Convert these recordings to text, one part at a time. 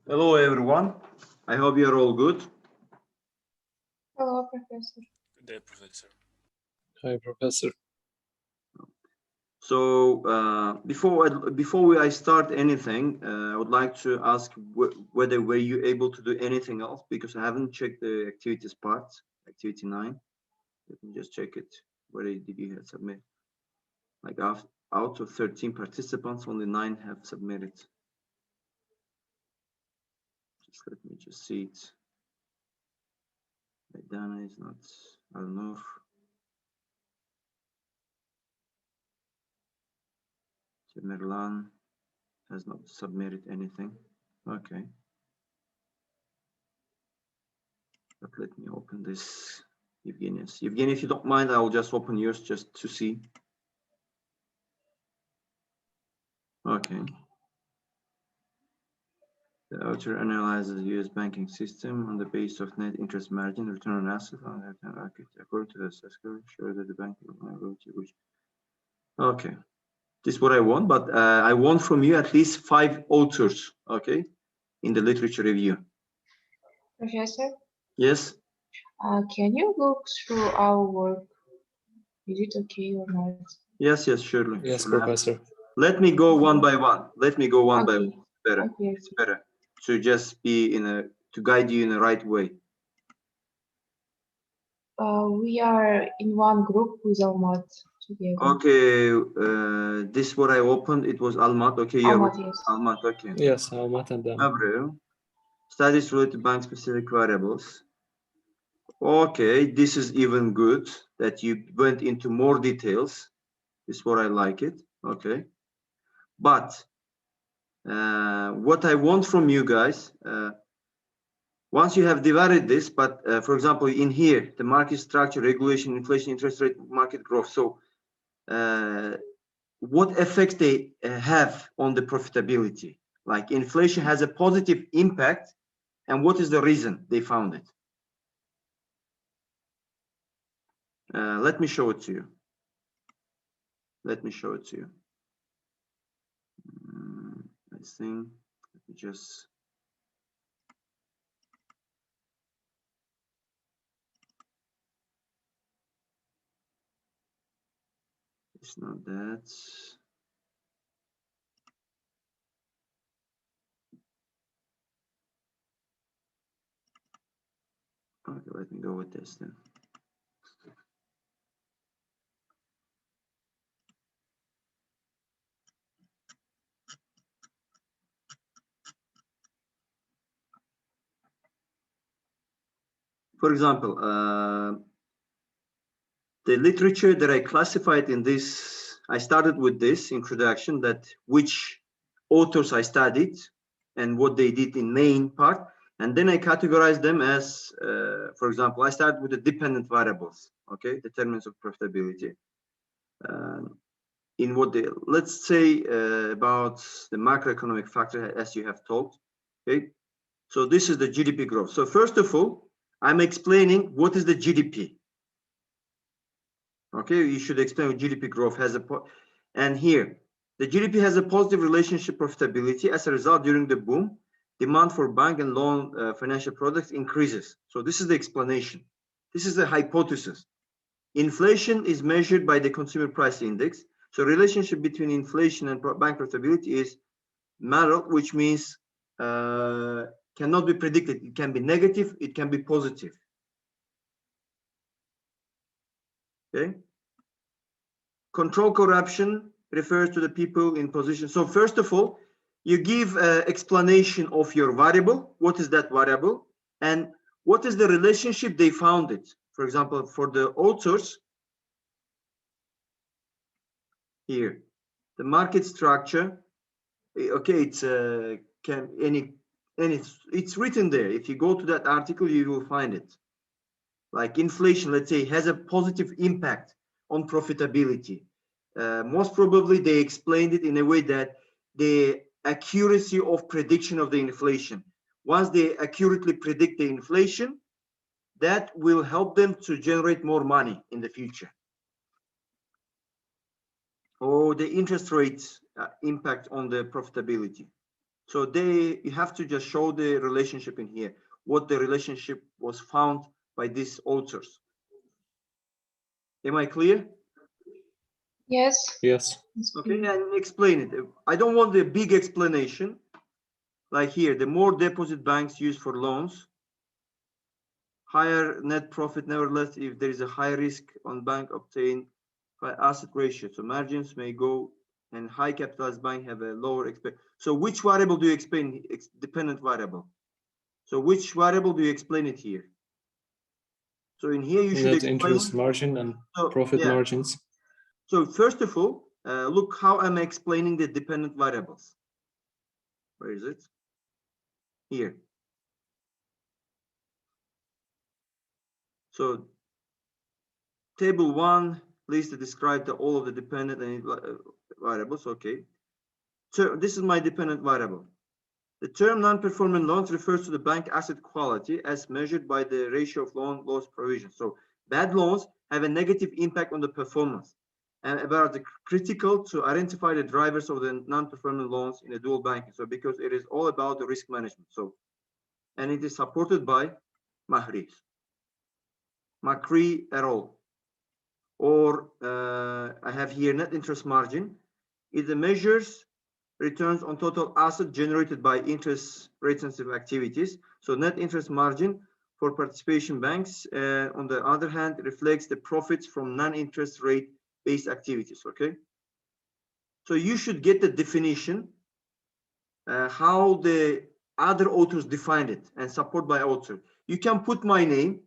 Hello, everyone. I hope you're all good. Hello, Professor. Good day, Professor. Hi, Professor. So before I start anything, I would like to ask whether were you able to do anything else, because I haven't checked the activities part, activity 9. Let me just check it. Where did you have submit? Like out of 13 participants, only 9 have submitted. Just let me just see it. Dana is not. I don't know. Merlan has not submitted anything. Okay. But let me open this, Evgeny. Evgeny, if you don't mind, I'll just open yours just to see. Okay. The author analyzes the US banking system on the basis of net interest margin, return on assets, according to the assessment, sure that the bank which. Okay. This is what I want, but I want from you at least 5 authors, okay, in the literature review. Professor, Yes. can you look through our work? Is it okay or not? Yes, surely. Yes, Surely. Professor. Let me go one by one. Let me go one by Okay. one. It's better. Okay. It's better to just be to guide you in the right way. We are in one group with Almat together. Okay, this what I opened. It was Almat. Okay, you're Almat, yes. Almat. Okay. Yes, Almat and them. Abreu. Studies related to bank-specific variables. Okay, this is even good that you went into more details. This is what I like it. Okay, but what I want from you guys, once you have divided this, but for example, in here, the market structure, regulation, inflation, interest rate, market growth. So what effects they have on the profitability? Like inflation has a positive impact, and what is the reason they found it? Let me show it to you. Let me show it to you. I think, let me just. It's not that. Okay, let me go with this then. For example, the literature that I classified in this, I started with this introduction, that which authors I studied and what they did in main part, and then I categorized them as, for example, I started with the dependent variables, okay, determinants of profitability. In what they, let's say about the macroeconomic factor, as you have told, okay. So this is the GDP growth. So first of all, I'm explaining what is the GDP. Okay, you should explain what GDP growth has and here, the GDP has a positive relationship profitability. As a result, during the boom, demand for bank and loan financial products increases. So this is the explanation. This is the hypothesis. Inflation is measured by the consumer price index. So relationship between inflation and bank profitability is matter, which means cannot be predicted. It can be negative, it can be positive. Okay. Control corruption refers to the people in position. So first of all, you give an explanation of your variable. What is that variable? And what is the relationship they found it? For example, for the authors, here, the market structure, okay, it's it's written there. If you go to that article, you will find it. Like inflation, let's say, has a positive impact on profitability. Most probably they explained it in a way that the accuracy of prediction of the inflation, once they accurately predict the inflation, that will help them to generate more money in the future. Or the interest rates impact on the profitability. So you have to just show the relationship in here, what the relationship was found by these authors. Am I clear? Yes. Yes. Okay, and explain it. I don't want the big explanation. Like here, the more deposit banks use for loans, higher net profit, nevertheless, if there is a high risk on bank obtained by asset ratio. So margins may go, and high capitalized bank have a lower expect. So which variable do you explain? Dependent variable. So which variable do you explain it here? So in here you should Net explain interest margin and profit yeah. margins. So first of all, look how I'm explaining the dependent variables. Where is it? Here. So table 1 lists to describe all of the dependent and variables. Okay. So this is my dependent variable. The term non-performing loans refers to the bank asset quality as measured by the ratio of loan loss provision. So bad loans have a negative impact on the performance, and about the critical to identify the drivers of the non-performing loans in a dual banking. So because it is all about the risk management. So, and it is supported by Macri et al. Or I have here net interest margin. It measures returns on total asset generated by interest rate sensitive activities. So net interest margin for participation banks, on the other hand, reflects the profits from non-interest rate based activities. Okay. So you should get the definition, how the other authors defined it and support by author. You can put my name,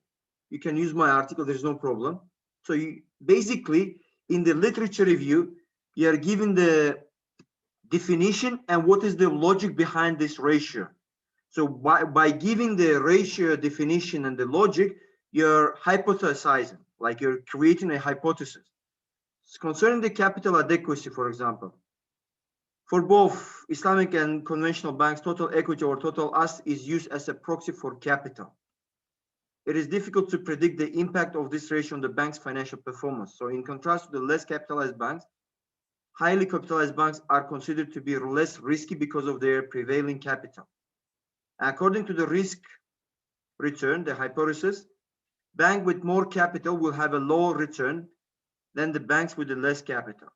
you can use my article, there's no problem. So you basically in the literature review, you are given the definition and what is the logic behind this ratio. So by giving the ratio definition and the logic, you're hypothesizing, like you're creating a hypothesis. Concerning the capital adequacy, for example, for both Islamic and conventional banks, total equity or total asset is used as a proxy for capital. It is difficult to predict the impact of this ratio on the bank's financial performance. So in contrast to the less capitalized banks, highly capitalized banks are considered to be less risky because of their prevailing capital. According to the risk return, the hypothesis, bank with more capital will have a lower return than the banks with the less capital.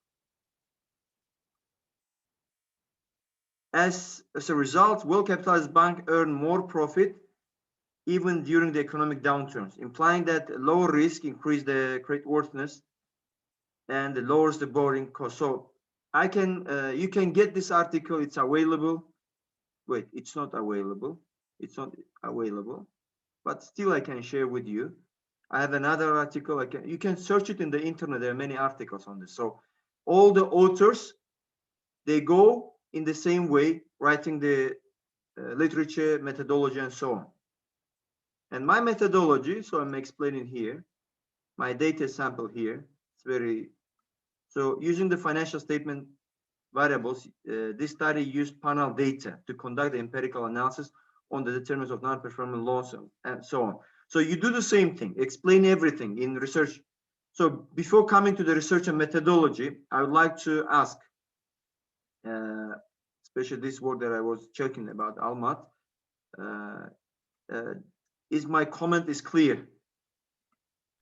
As a result, well-capitalized banks earn more profit even during the economic downturns, implying that lower risk increase the creditworthiness and lowers the borrowing cost. So I can, you can get this article. It's available. Wait, it's not available. It's not available, but still I can share with you. I have another article. You can search it in the internet. There are many articles on this. So all the authors, they go in the same way, writing the literature, methodology, and so on. And my methodology, so I'm explaining here, my data sample here, it's very, so using the financial statement variables, this study used panel data to conduct the empirical analysis on the determinants of non-performing loans and so on. So you do the same thing, explain everything in research. So before coming to the research and methodology, I would like to ask, especially this word that I was checking about, Almat, is my comment is clear?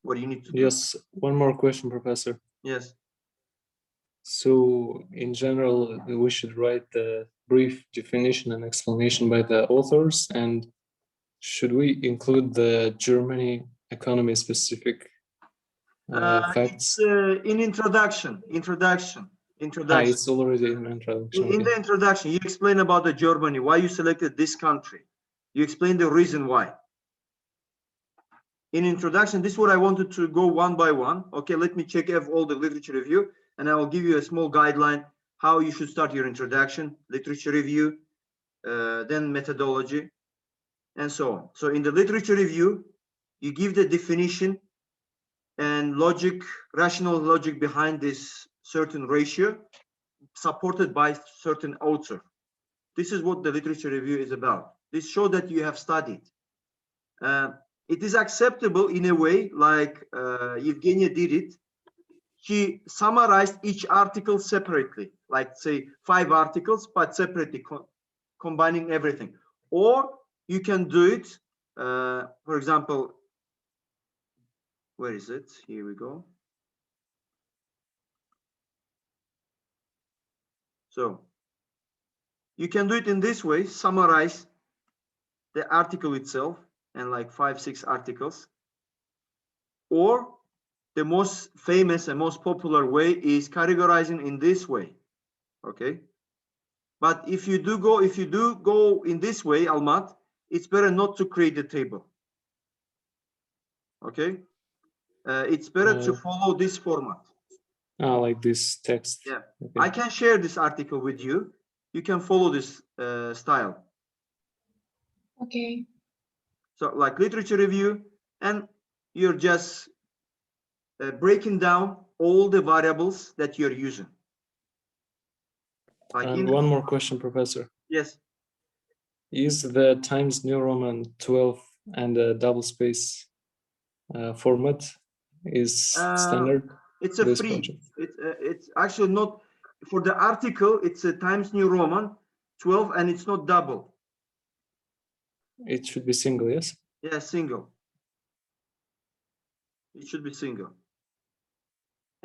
What do you need to do? Yes, one more question, Professor. Yes. So in general, we should write the brief definition and explanation by the authors, and should we include the Germany economy specific facts? It's in introduction. It's already in introduction. In the introduction, you explain about the Germany, why you selected this country. You explain the reason why. In introduction, this is what I wanted to go one by one. Okay, let me check all the literature review, and I will give you a small guideline how you should start your introduction, literature review, then methodology, and so on. So in the literature review, you give the definition and logic, rational logic behind this certain ratio, supported by certain author. This is what the literature review is about. This shows that you have studied. It is acceptable in a way like Evgenia did it. She summarized each article separately, like say 5 articles, but separately combining everything. Or you can do it, for example, where is it? Here we go. So you can do it in this way, summarize the article itself and like 5-6 articles. Or the most famous and most popular way is categorizing in this way. Okay. But if you do go in this way, Almat, it's better not to create a table. Okay. It's better to follow this format. Like this text. Yeah. Okay. I can share this article with you. You can follow this style. Okay. So like literature review, and you're just breaking down all the variables that you're using. Like And one more question, Professor. Yes. Is the Times New Roman 12 and a double space format is standard? It's a free. It's actually not for the article. It's a Times New Roman 12, and it's not double. It should be single, yes? Yeah, single. It should be single.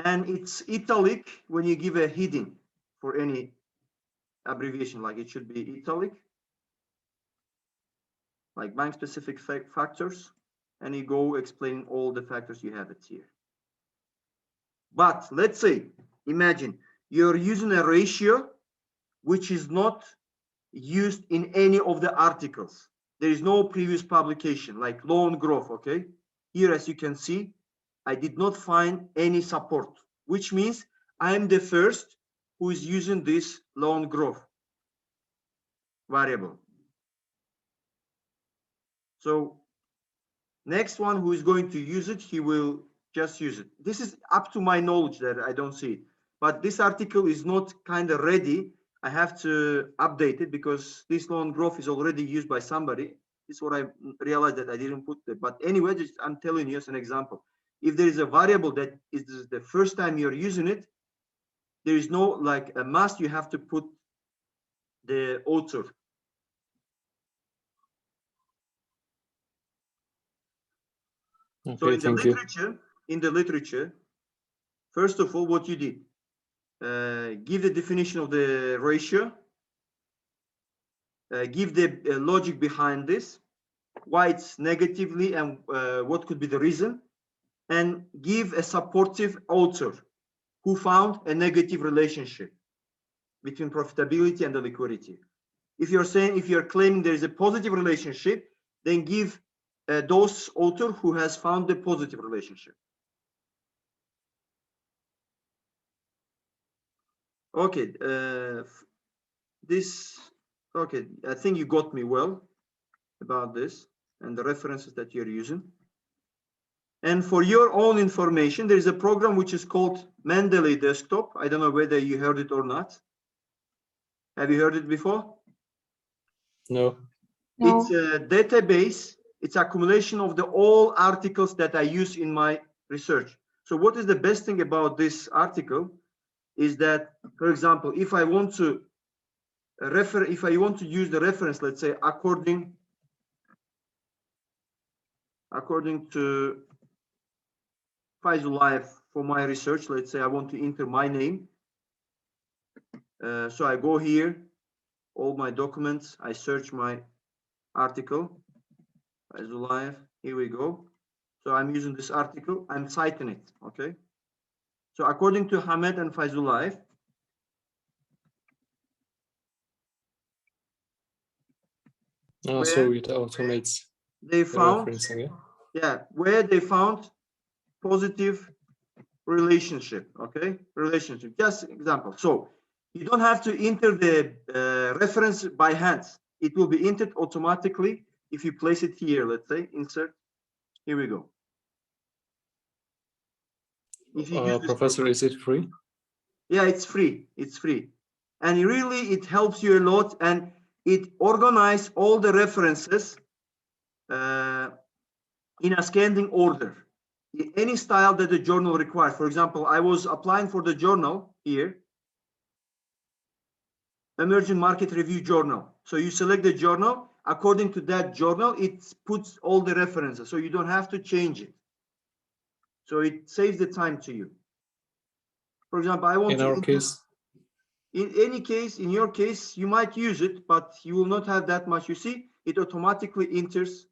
And it's italic when you give a heading for any abbreviation, like it should be italic, like bank specific factors, and you go explain all the factors. You have it here. But let's say, imagine you're using a ratio which is not used in any of the articles. There is no previous publication, like loan growth. Okay, here as you can see, I did not find any support, which means I'm the first who is using this loan growth variable. So next one who is going to use it, he will just use it. This is up to my knowledge that I don't see it. But this article is not kind of ready. I have to update it because this loan growth is already used by somebody. This is what I realized that I didn't put there. But anyway, just I'm telling you as an example. If there is a variable that is the first time you're using it, there is no like a must, you have to put the author. Okay, so in the literature, first of all, what you did, give the definition of the ratio, give the logic behind this, why it's negatively and what could be the reason, and give a supportive author who found a negative relationship between profitability and the liquidity. If you're claiming there is a positive relationship, then give those author who has found the positive relationship. Okay, okay, I think you got me well about this and the references that you're using. And for your own information, there is a program which is called Mendeley Desktop. I don't know whether you heard it or not. Have you heard it before? No. It's a database. It's accumulation of all articles that I use in my research. So what is the best thing about this article is that, for example, if I want to use the reference, let's say according to Faizullayev for my research, let's say I want to enter my name. So I go here, all my documents, I search my article, Faizullayev, here we go. So I'm using this article, I'm citing it, okay? So according to Hamed and Faizullayev, So it automates they found, referencing, where they found positive relationship, okay? Relationship, just example. So you don't have to enter the reference by hand. It will be entered automatically if you place it here, let's say, insert, here we go. If you use Professor, is it free? Yeah, it's free. It's free. And really, it helps you a lot. And it organizes all the references in ascending order. In any style that the journal requires. For example, I was applying for the journal here, Emerging Market Review Journal. So you select the journal. According to that journal, it puts all the references. So you don't have to change it. So it saves the time to you. For example, I want In to our enter, case, in any case, in your case, you might use it, but you will not have that much. You see, it automatically enters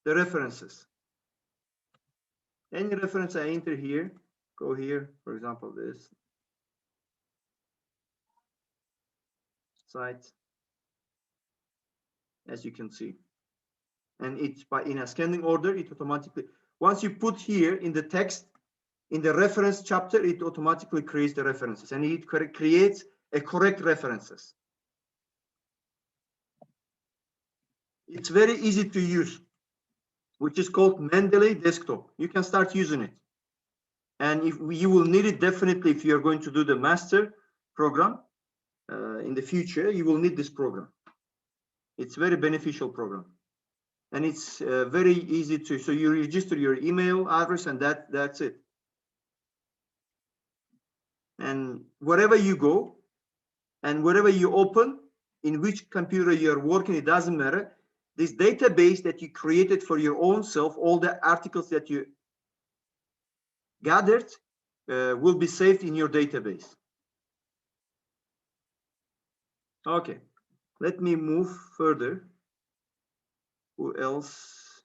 the references. Any reference I enter here, go here, for example, this site, as you can see. And it's by in ascending order, it automatically, once you put here in the text, in the reference chapter, it automatically creates the references and it creates a correct references. It's very easy to use, which is called Mendeley Desktop. You can start using it. And if you will need it definitely if you're going to do the master program in the future, you will need this program. It's very beneficial program. And it's very easy to, so you register your email address and that's it. And wherever you go and wherever you open, in which computer you're working, it doesn't matter. This database that you created for your own self, all the articles that you gathered will be saved in your database. Okay, let me move further. Who else?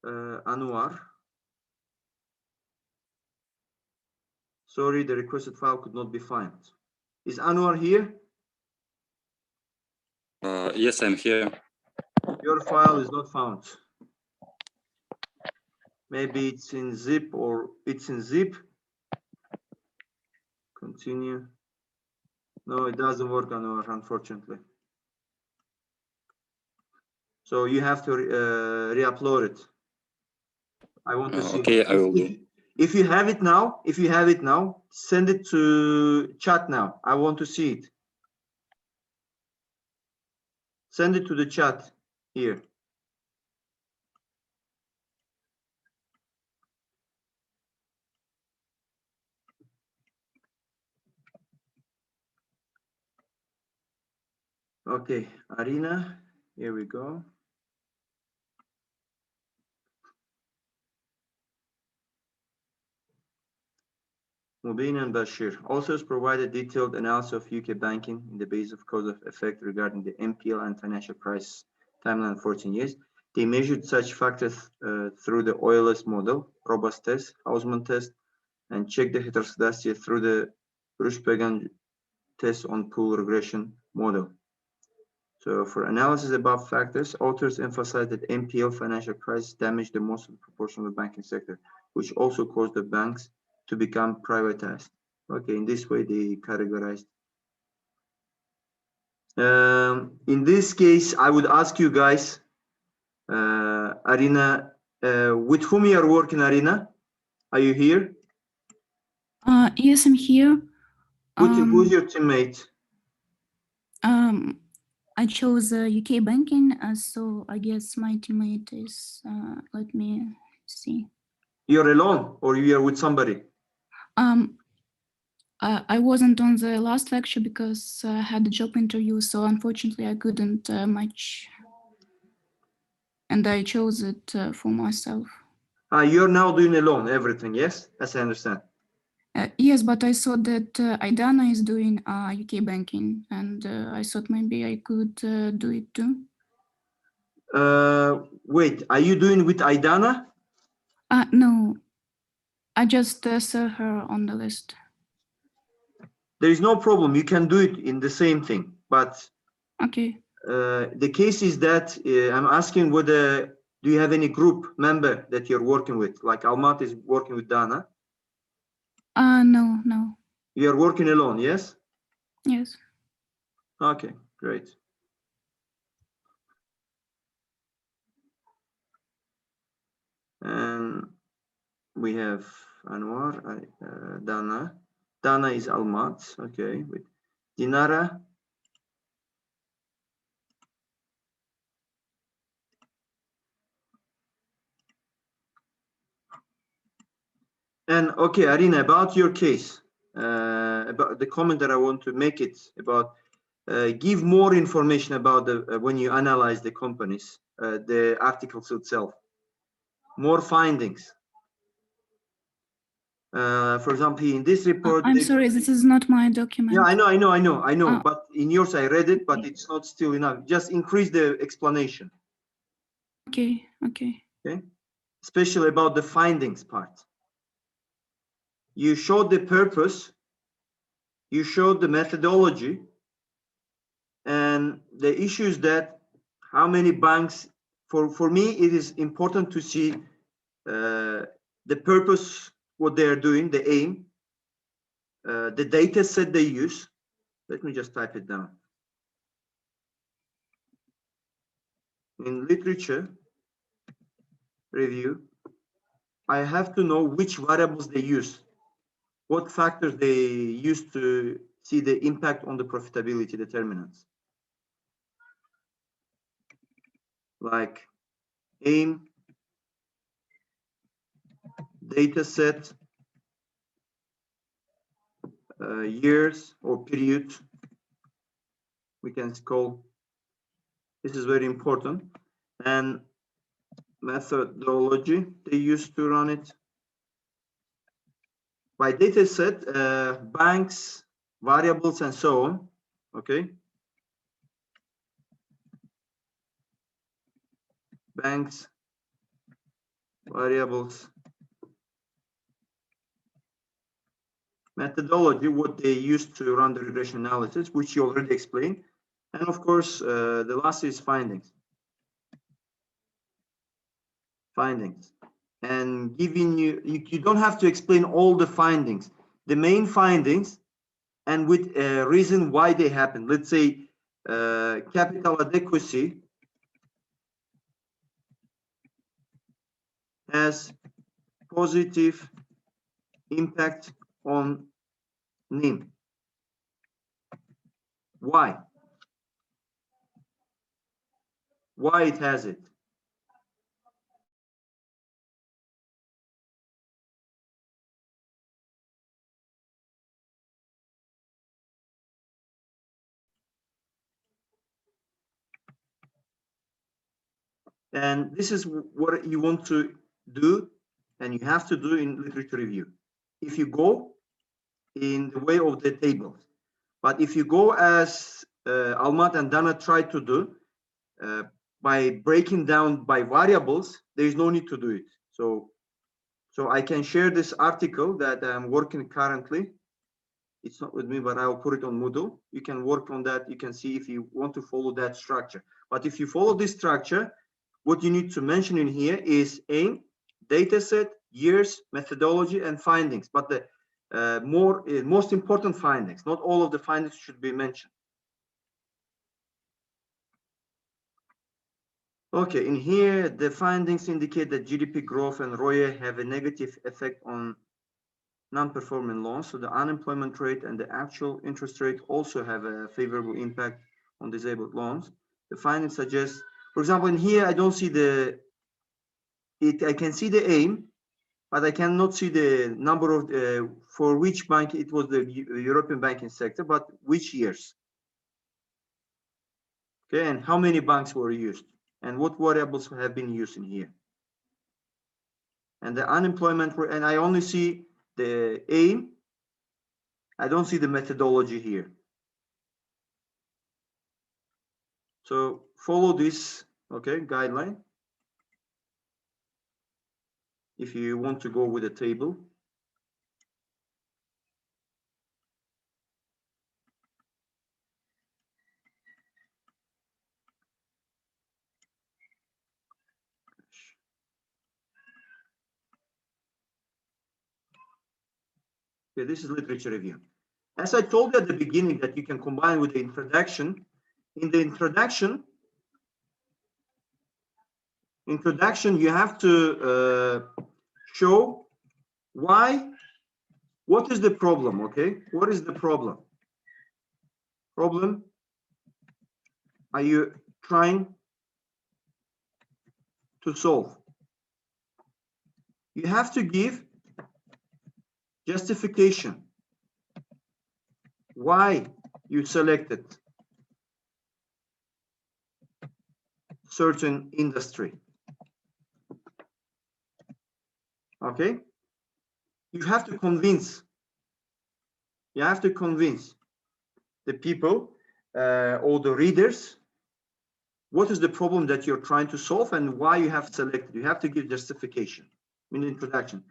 Anwar. Sorry, the requested file could not be found. Is Anwar here? Yes, I'm here. Your file is not found. Maybe it's in zip or it's in zip. Continue. No, it doesn't work, Anwar, unfortunately. So you have to re-upload it. I want to see. Okay, I will do. If you have it now, send it to chat now. I want to see it. Send it to the chat here. Okay, Arina, here we go. Mubin and Bashir. Authors provided detailed analysis of UK banking in the base of cause of effect regarding the MPL and financial crisis timeline 14 years. They measured such factors through the OLS model, robust test, Hausman test, and checked the heteroscedasticity through the Rushbegan test on pool regression model. So for analysis above factors, authors emphasized that MPL financial crisis damaged the most of the proportion of the banking sector, which also caused the banks to become privatized. Okay, in this way they categorized. In this case, I would ask you guys, Arina, with whom you are working, Arina? Are you here? Yes, I'm here. Who's your teammate? I chose UK banking, so I guess my teammate is, let me see. You're alone or you are with somebody? I wasn't on the last lecture because I had a job interview, so unfortunately I couldn't match. And I chose it for myself. You're now doing alone everything, yes? As I understand. Yes, but I saw that Aidana is doing UK banking, and I thought maybe I could do it too. Wait, are you doing with Aidana? No, I just saw her on the list. There is no problem. You can do it in the same thing. But Okay. the case is that I'm asking whether do you have any group member that you're working with? Like Almat is working with Dana. No. You are working alone, yes? Yes. Okay, great. And we have Anwar, Dana. Dana is Almat, okay. With Dinara. And okay, Arina, about your case. about the comment that I want to make it about give more information about the when you analyze the companies, the articles itself, more findings. For example, in this report, I'm sorry, this is not my document. yeah, I know. Ah. But in yours, I read it, but it's not still enough. Just increase the explanation. Okay. Okay, especially about the findings part. You showed the purpose, you showed the methodology, and the issues that how many banks. For me, it is important to see the purpose, what they are doing, the aim, the data set they use. Let me just type it down. In literature review, I have to know which variables they use, what factors they use to see the impact on the profitability determinants. Like aim, data set, years or period, we can call. This is very important. And methodology they use to run it. By data set, banks, variables, and so on. Okay. Banks, variables, methodology, what they use to run the regression analysis, which you already explained. And of course, the last is findings. Findings. And giving you don't have to explain all the findings. The main findings and with a reason why they happen. Let's say capital adequacy has positive impact on NIM. Why? Why it has it? And this is what you want to do, and you have to do in literature review. If you go in the way of the tables, but if you go as Almat and Dana tried to do, by breaking down by variables, there is no need to do it. So I can share this article that I'm working currently. It's not with me, but I'll put it on Moodle. You can work on that. You can see if you want to follow that structure. But if you follow this structure, what you need to mention in here is aim, data set, years, methodology, and findings. But the most important findings, not all of the findings should be mentioned. Okay, in here, the findings indicate that GDP growth and ROE have a negative effect on non-performing loans. So the unemployment rate and the actual interest rate also have a favorable impact on disabled loans. The findings suggest, for example, in here, I don't see I can see the aim, but I cannot see the number of, for which bank it was the European banking sector, but which years. Okay, and how many banks were used, and what variables have been used in here. And the unemployment rate, and I only see the aim. I don't see the methodology here. So follow this, okay, guideline. If you want to go with a table. Okay, this is literature review. As I told you at the beginning that you can combine with the introduction. In the introduction, you have to show why, what is the problem, okay? What is the problem? Problem are you trying to solve? You have to give justification. why you selected certain industry. Okay, you have to convince the people or the readers what is the problem that you're trying to solve and why you have selected. You have to give justification in the introduction,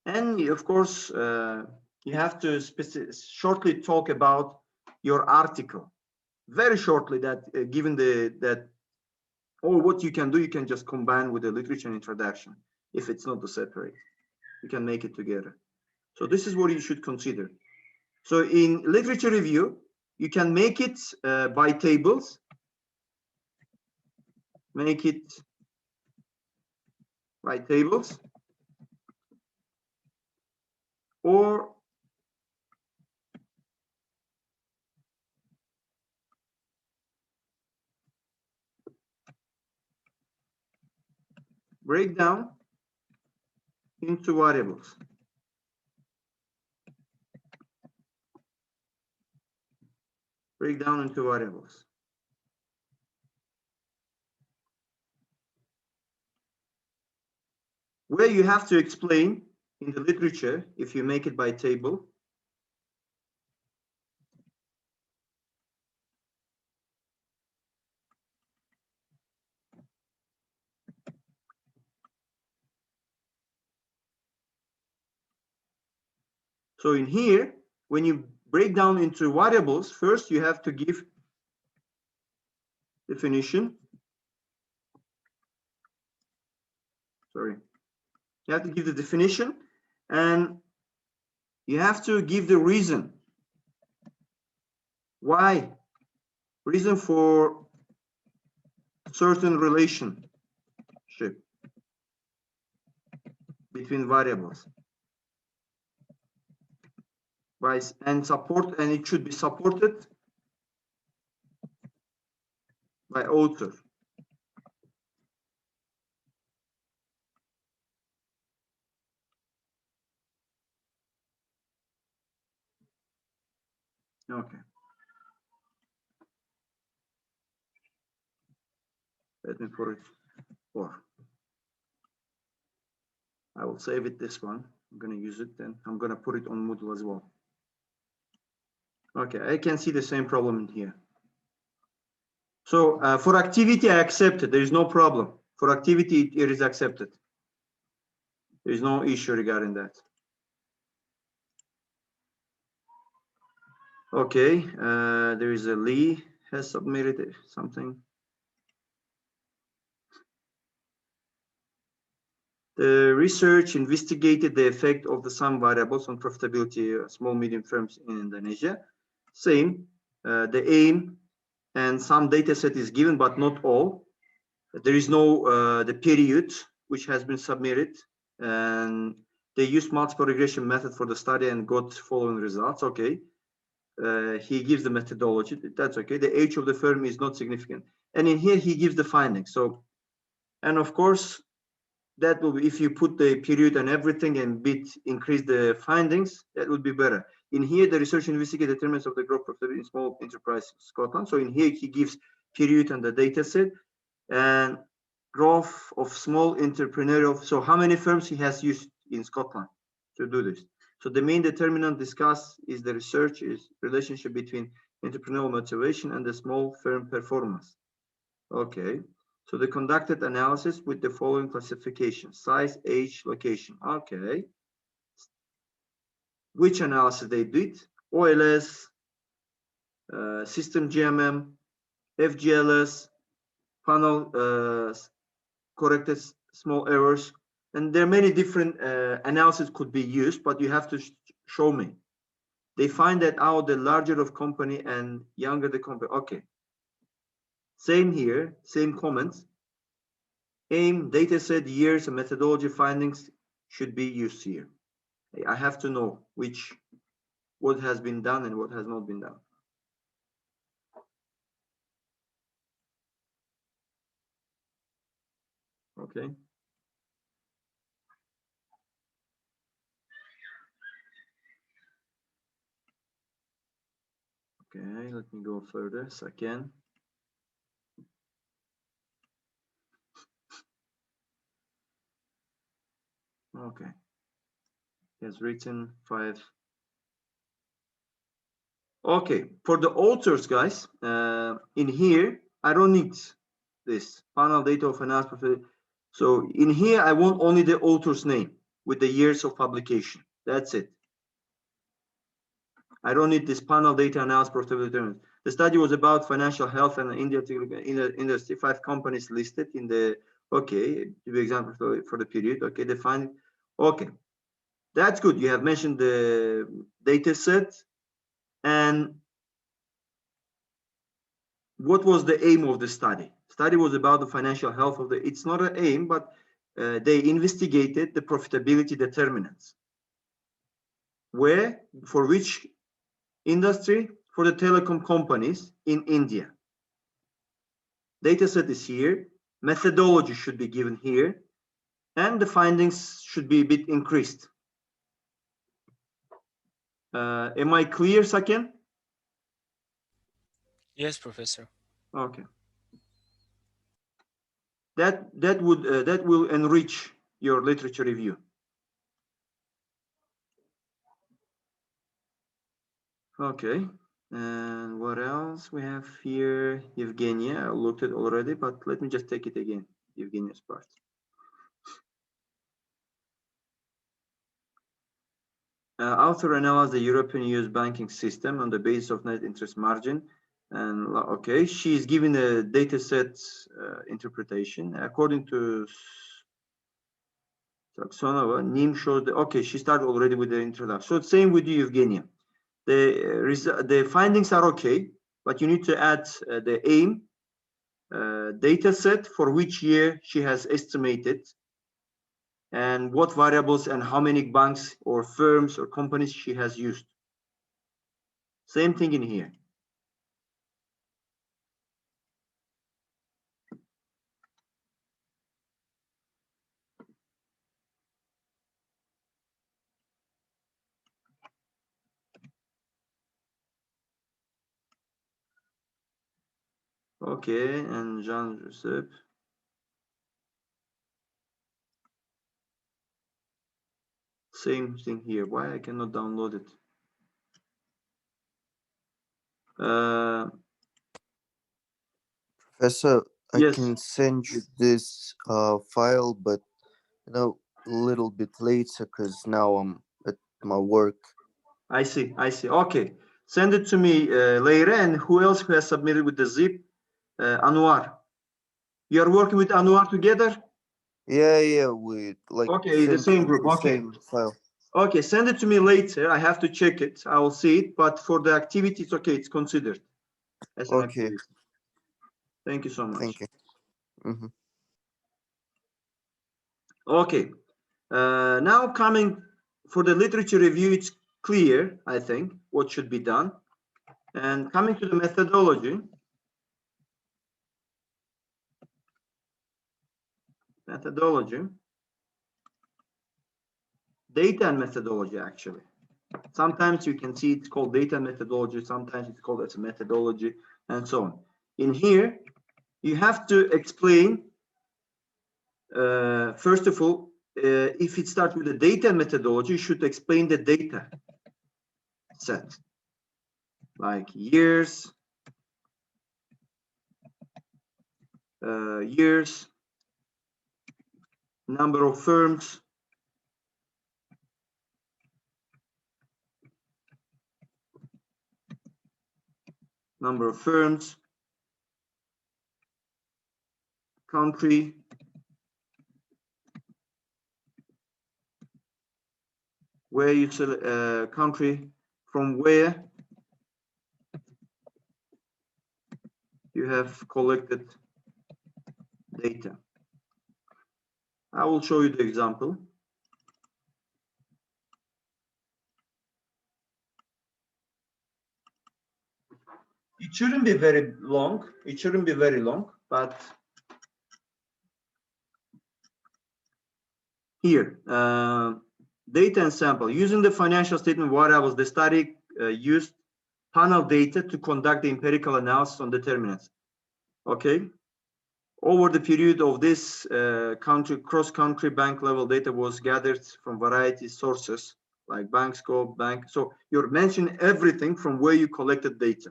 and of course you have to shortly talk about your article, very shortly, that given that or what you can do, you can just combine with the literature introduction. If it's not the separate, you can make it together. So this is what you should consider. So in literature review, you can make it by tables, make it by tables, or break down into variables. Break down into variables. Where you have to explain in the literature, if you make it by table, so in here, when you break down into variables, first you have to give definition. Sorry. You have to give the definition, and you have to give the reason. Why? Reason for certain relationship between variables. And it should be supported by author. Okay. Let me put it, or I will save it this one. I'm going to use it, then I'm going to put it on Moodle as well. Okay, I can see the same problem in here. So for activity, I accept it. There is no problem. For activity, it is accepted. There is no issue regarding that. Okay, there is a Lee has submitted something. The research investigated the effect of the sum variables on profitability of small medium firms in Indonesia. Same, the aim and some data set is given, but not all. There is no the period which has been submitted, and they used multiple regression method for the study and got following results. Okay. He gives the methodology, that's okay. The age of the firm is not significant, and in here he gives the findings. So, and of course that will be, if you put the period and everything and increase the findings, that would be better. In here the research investigates determinants of the growth profitability in small enterprise Scotland. So in here he gives period and the data set and growth of small entrepreneurial. So how many firms he has used in Scotland to do this? So the main determinant discussed is the research is relationship between entrepreneurial motivation and the small firm performance. Okay, so they conducted analysis with the following classification: size, age, location. Okay, which analysis they did? OLS, system GMM, FGLS, panel corrected small errors, and there are many different analysis could be used, but you have to show me. They find that out the larger of company and younger the company. Okay. Same here, same comments. Aim, data set, years, and methodology findings should be used here. I have to know what has been done and what has not been done. Okay. Okay, let me go further. Second. Okay. He has written 5. Okay, for the authors, guys, in here, I don't need this panel data of finance profit. So in here, I want only the author's name with the years of publication. That's it. I don't need this panel data analysis profitability. The study was about financial health and in the industry. 5 companies listed in the, okay, to be example for the period. Okay, define. Okay, that's good. You have mentioned the data set. And what was the aim of the study? Study was about the financial health of the, it's not an aim, but they investigated the profitability determinants. Where, for which industry? For the telecom companies in India. Data set is here, methodology should be given here, and the findings should be a bit increased. Am I clear, Saken? Yes, Professor. Okay. That will enrich your literature review. Okay. And what else we have here? Evgenia, I looked at already, but let me just take it again. Evgenia's part. Author analyzed the European US banking system on the basis of net interest margin. And okay, she's given a data set interpretation. According to Saxonova, NIM showed, okay, she started already with the introduction. So same with you, Evgenia. The findings are okay, but you need to add the aim data set for which year she has estimated and what variables and how many banks or firms or companies she has used. Same thing in here. Okay, and Jean Joseph. Same thing here. Why I cannot download it? Professor, I Yes, can send you this file, but a little bit later because now I'm at my work. I see. Okay, send it to me later. And who else who has submitted with the zip? Anwar. You are working with Anwar together? Yeah, we like Okay, the same group. the Okay. same file. Okay, send it to me later. I have to check it. I will see it. But for the activity, it's okay. It's considered as an Okay, activity. Thank you so much. thank you. Mm-hmm. Okay. Now coming for the literature review, it's clear, I think, what should be done. And coming to the methodology. Data and methodology, actually. Sometimes you can see it's called data methodology, sometimes it's called as a methodology, and so on. In here, you have to explain, first of all, if it starts with the data methodology, you should explain the data set, like years, number of firms, country, where you select country, from where you have collected data. I will show you the example. It shouldn't be very long. But here, data and sample. Using the financial statement variables, the study used panel data to conduct the empirical analysis on determinants. Okay. Over the period of this cross-country bank level data was gathered from variety sources like bank scope, bank. So you're mentioning everything from where you collected data,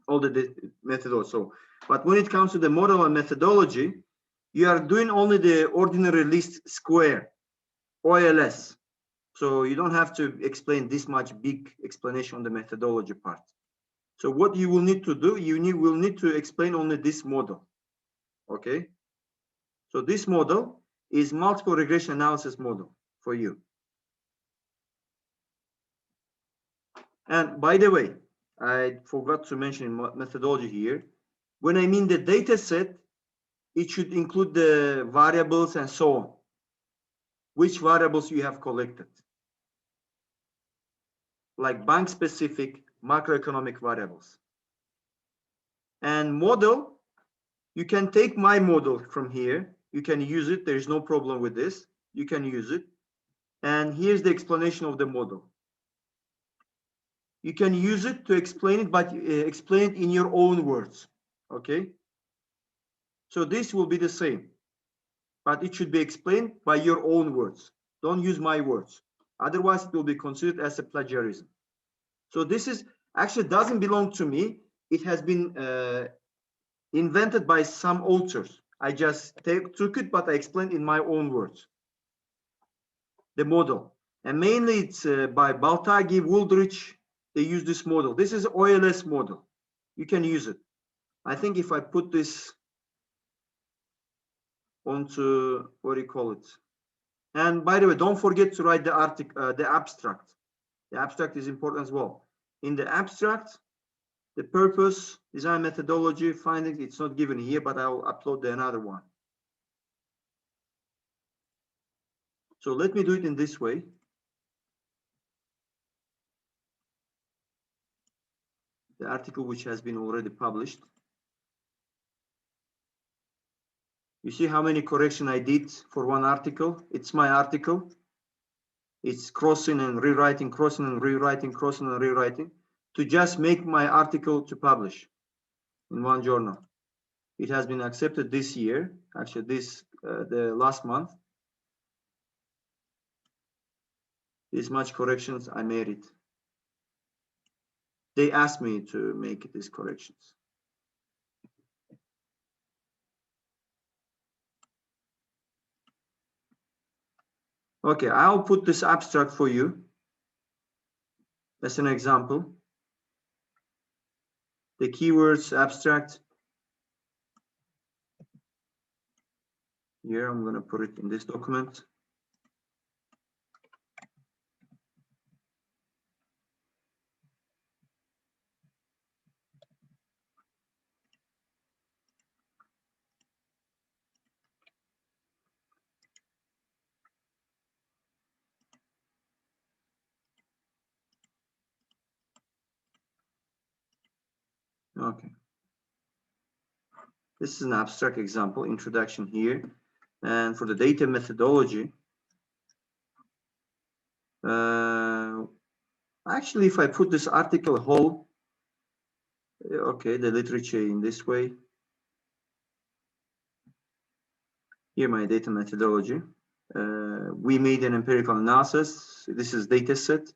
all the methodology. So, but when it comes to the model and methodology, you are doing only the ordinary least square, OLS. So you don't have to explain this much big explanation on the methodology part. So what you will need to do, will need to explain only this model. Okay. So this model is multiple regression analysis model for you. And by the way, I forgot to mention methodology here. When I mean the data set, it should include the variables and so on. Which variables you have collected. Like bank specific macroeconomic variables. And model, you can take my model from here. You can use it. There is no problem with this. You can use it. And here's the explanation of the model. You can use it to explain it, but explain it in your own words. Okay. So this will be the same, but it should be explained by your own words. Don't use my words. Otherwise, it will be considered as a plagiarism. So this is actually doesn't belong to me. It has been invented by some authors. I just took it, but I explained in my own words. The model. And mainly it's by Baltagi, Wooldridge. They use this model. This is OLS model. You can use it. I think if I put this onto, what do you call it? And by the way, don't forget to write the article, the abstract. The abstract is important as well. In the abstract, the purpose, design methodology, findings, it's not given here, but I'll upload another one. So let me do it in this way. The article which has been already published. You see how many corrections I did for one article? It's my article. It's crossing and rewriting, crossing and rewriting, crossing and rewriting to just make my article to publish in one journal. It has been accepted this year, actually the last month. This much corrections, I made it. They asked me to make these corrections. Okay, I'll put this abstract for you. As an example. The keywords abstract. Here, I'm going to put it in this document. Okay. This is an abstract example, introduction here. And for the data methodology, actually, if I put this article whole, okay, the literature in this way. Here, my data methodology. We made an empirical analysis. This is data set,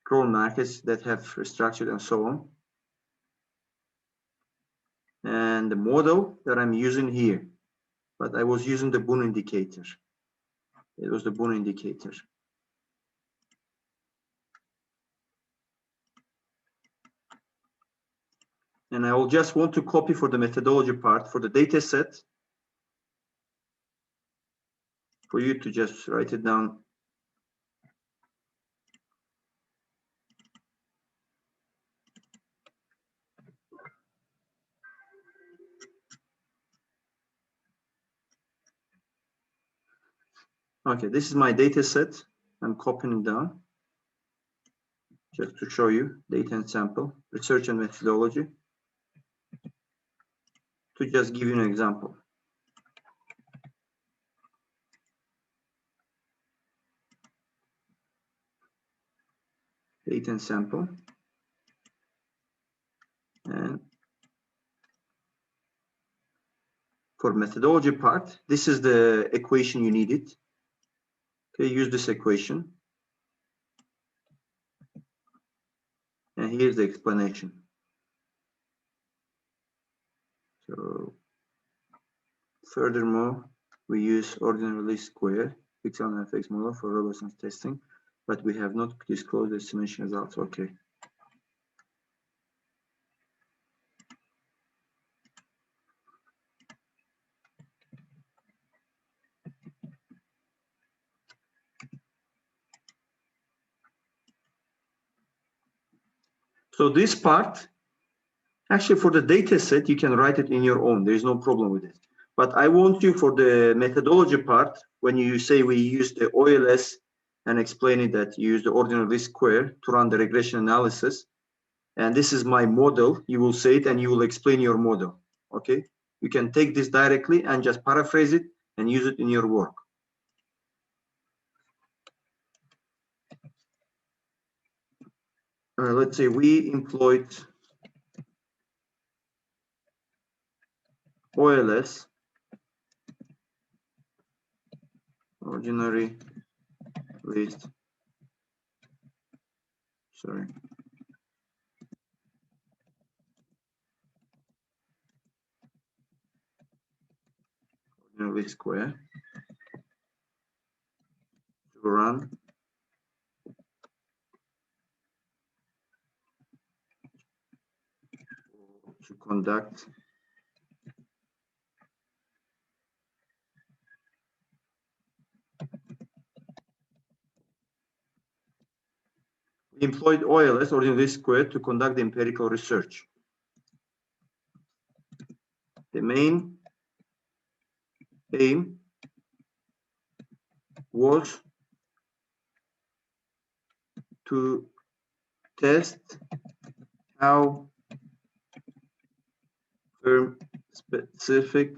chrome markets that have restructured and so on. And the model that I'm using here, but I was using the Boone indicator. It was the Boone indicator. And I will just want to copy for the methodology part for the data set for you to just write it down. Okay, this is my data set. I'm copying it down just to show you data and sample, research and methodology. To just give you an example. Data and sample. for methodology part, this is the equation you needed. Okay, use this equation. And here's the explanation. So furthermore, we use ordinary least square fixed on FX model for robustness testing, but we have not disclosed the estimation results. Okay. So this part, actually for the data set, you can write it in your own. There is no problem with it. But I want you for the methodology part, when you say we use the OLS and explain it that you use the ordinary least square to run the regression analysis. And this is my model. You will say it and you will explain your model. Okay. You can take this directly and just paraphrase it and use it in your work. Let's say we employed OLS, ordinary least, sorry. Ordinary least square to run to conduct we employed OLS, ordinary least square, to conduct the empirical research. The main aim was to test how firm specific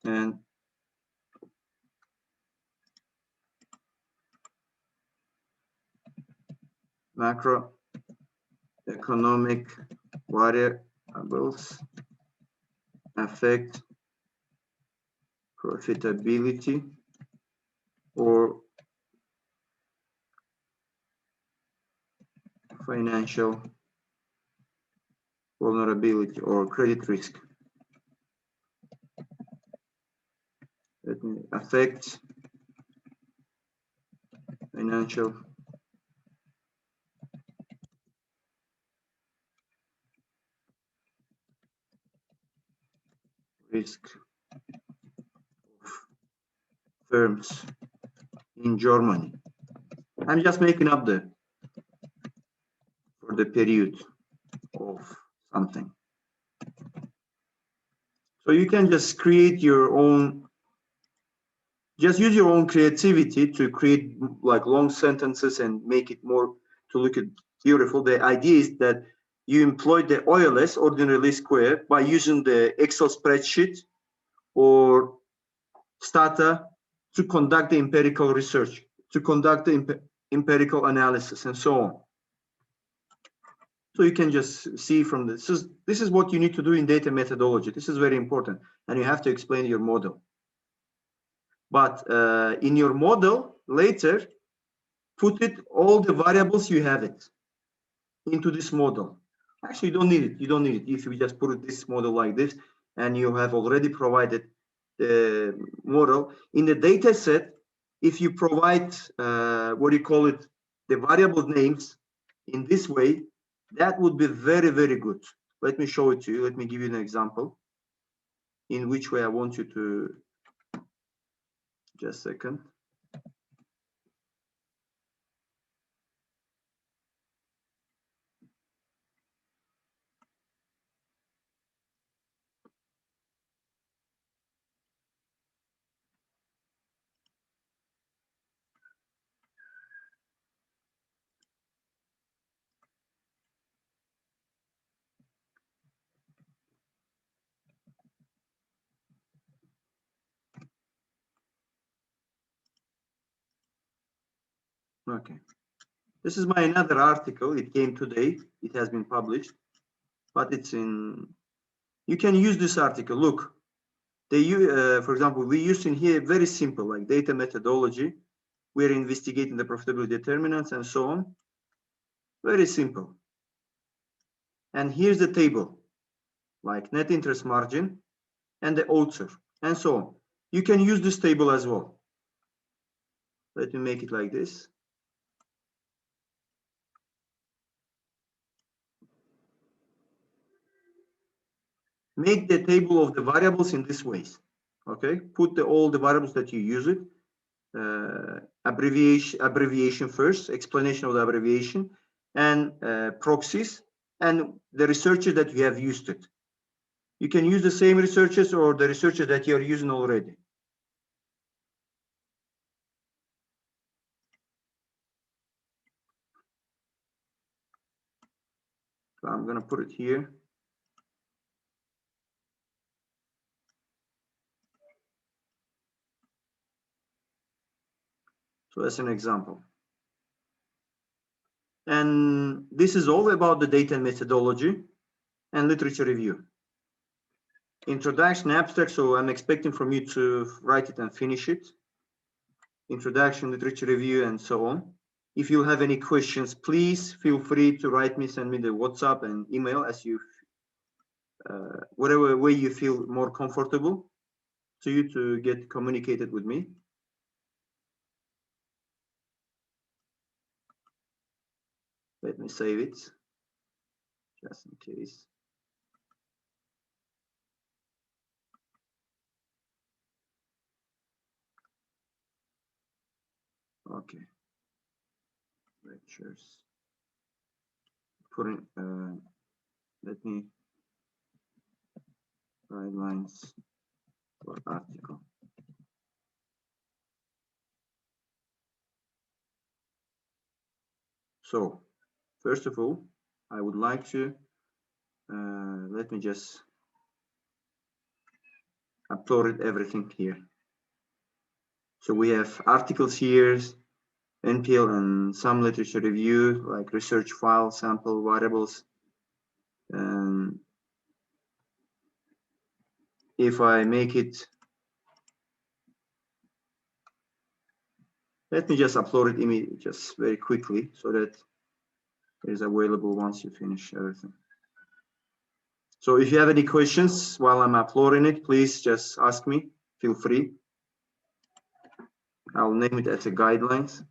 and macroeconomic variables affect profitability or financial vulnerability or credit risk. Let me affect financial risk of firms in Germany. I'm just making up the for the period of something. So you can just create your own, just use your own creativity to create like long sentences and make it more to look at beautiful. The idea is that you employ the OLS, ordinary least square, by using the Excel spreadsheet or Stata to conduct the empirical research, to conduct the empirical analysis, and so on. So you can just see from this. This is what you need to do in data methodology. This is very important, and you have to explain your model. But in your model later, put it all the variables you have it into this model. Actually, you don't need it. You don't need it. If you just put this model like this, and you have already provided the model in the data set, if you provide what do you call it, the variable names in this way, that would be very, very good. Let me show it to you. Let me give you an example in which way I want you to, just a second. Okay. This is my another article. It came today. It has been published, but it's in, you can use this article. Look, For example, we use in here very simple, like data methodology. We're investigating the profitability determinants and so on. Very simple. And here's the table, like net interest margin and the author and so on. You can use this table as well. Let me make it like this. Make the table of the variables in this ways. Okay, put all the variables that you use it. Abbreviation first, explanation of the abbreviation, and proxies, and the researcher that you have used it. You can use the same researchers or the researcher that you are using already. So I'm going to put it here. So as an example. And this is all about the data methodology and literature review. Introduction, abstract, so I'm expecting from you to write it and finish it. Introduction, literature review, and so on. If you have any questions, please feel free to write me, send me the WhatsApp and email as you, whatever way you feel more comfortable to you to get communicated with me. Let me save it, just in case. Okay. Lectures. Putting, let me, guidelines for article. So, first of all, I would like to, let me just upload everything here. So we have articles here, NPL and some literature review, like research file, sample variables. And if I make it, let me just upload it immediately, just very quickly, so that it is available once you finish everything. So if you have any questions while I'm uploading it, please just ask me, feel free. I'll name it as a guidelines.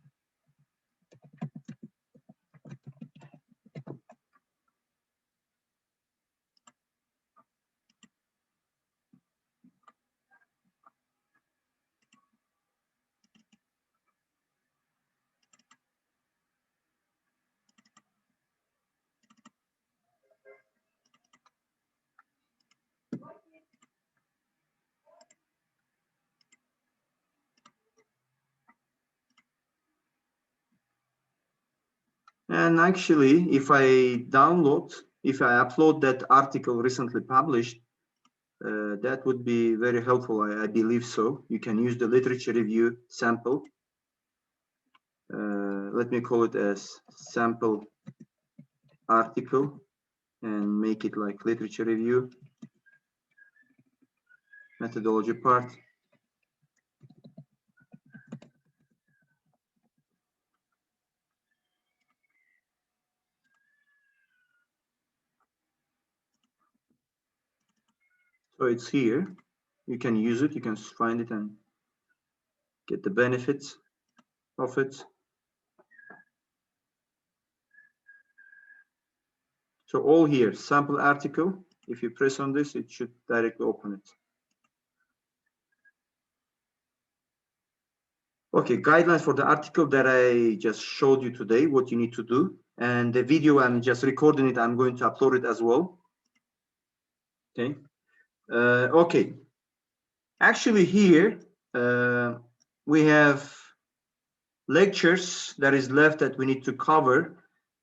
And actually, if I upload that article recently published, that would be very helpful. I believe so. You can use the literature review sample. Let me call it as sample article and make it like literature review methodology part. So it's here. You can use it. You can find it and get the benefits of it. So all here, sample article. If you press on this, it should directly open it. Okay, guidelines for the article that I just showed you today, what you need to do. And the video, I'm just recording it. I'm going to upload it as well. Okay. Okay. Actually here, we have lectures that is left that we need to cover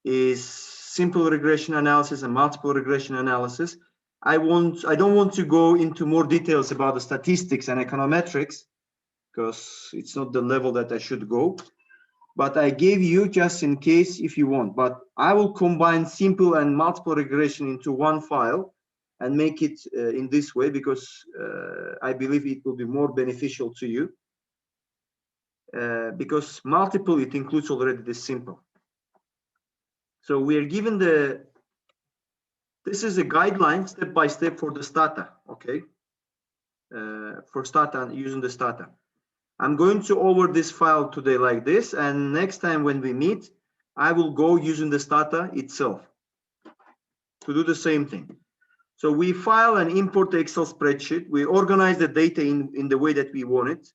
is simple regression analysis and multiple regression analysis. I don't want to go into more details about the statistics and econometrics because it's not the level that I should go. But I gave you just in case if you want. But I will combine simple and multiple regression into one file and make it in this way, because I believe it will be more beneficial to you. Because multiple, it includes already the simple. So we are given this is a guideline step by step for the stata, okay? For stata, using the stata. I'm going to over this file today like this, and next time when we meet, I will go using the stata itself to do the same thing. So we file and import the Excel spreadsheet. We organize the data in the way that we want it.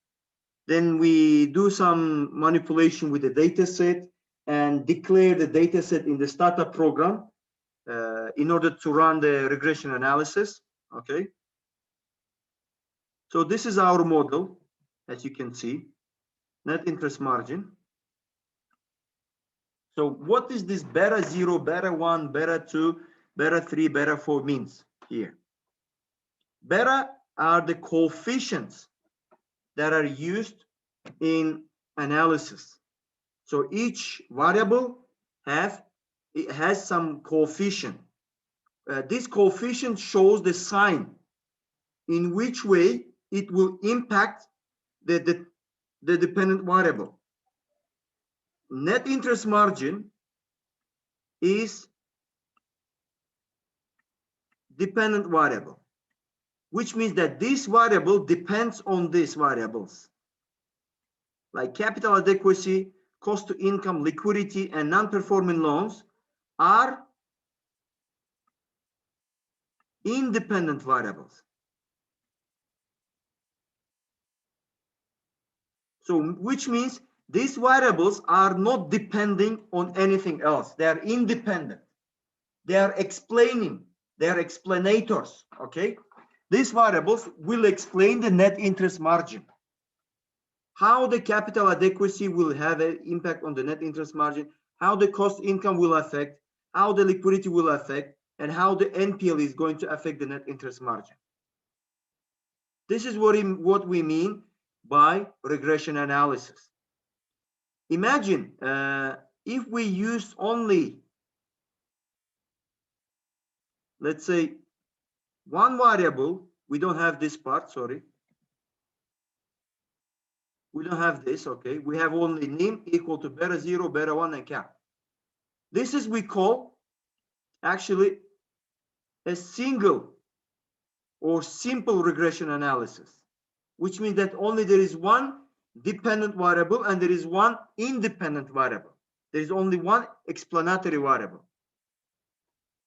Then we do some manipulation with the data set and declare the data set in the stata program in order to run the regression analysis, okay? So this is our model, as you can see, net interest margin. So what is this beta 0, beta 1, beta 2, beta 3, beta 4 means here? Beta are the coefficients that are used in analysis. So each variable has some coefficient. This coefficient shows the sign in which way it will impact the dependent variable. Net interest margin is dependent variable, which means that this variable depends on these variables, like capital adequacy, cost to income, liquidity, and non-performing loans are independent variables. So, which means these variables are not depending on anything else. They are independent. They are explaining. They are explanators, okay? These variables will explain the net interest margin. How the capital adequacy will have an impact on the net interest margin, how the cost income will affect, how the liquidity will affect, and how the NPL is going to affect the net interest margin. This is what we mean by regression analysis. Imagine if we use only, let's say, one variable. We don't have this part, sorry. We don't have this, okay? We have only NIM equal to beta 0, beta 1, and cap. This is we call actually a single or simple regression analysis, which means that only there is one dependent variable and there is one independent variable. There is only one explanatory variable,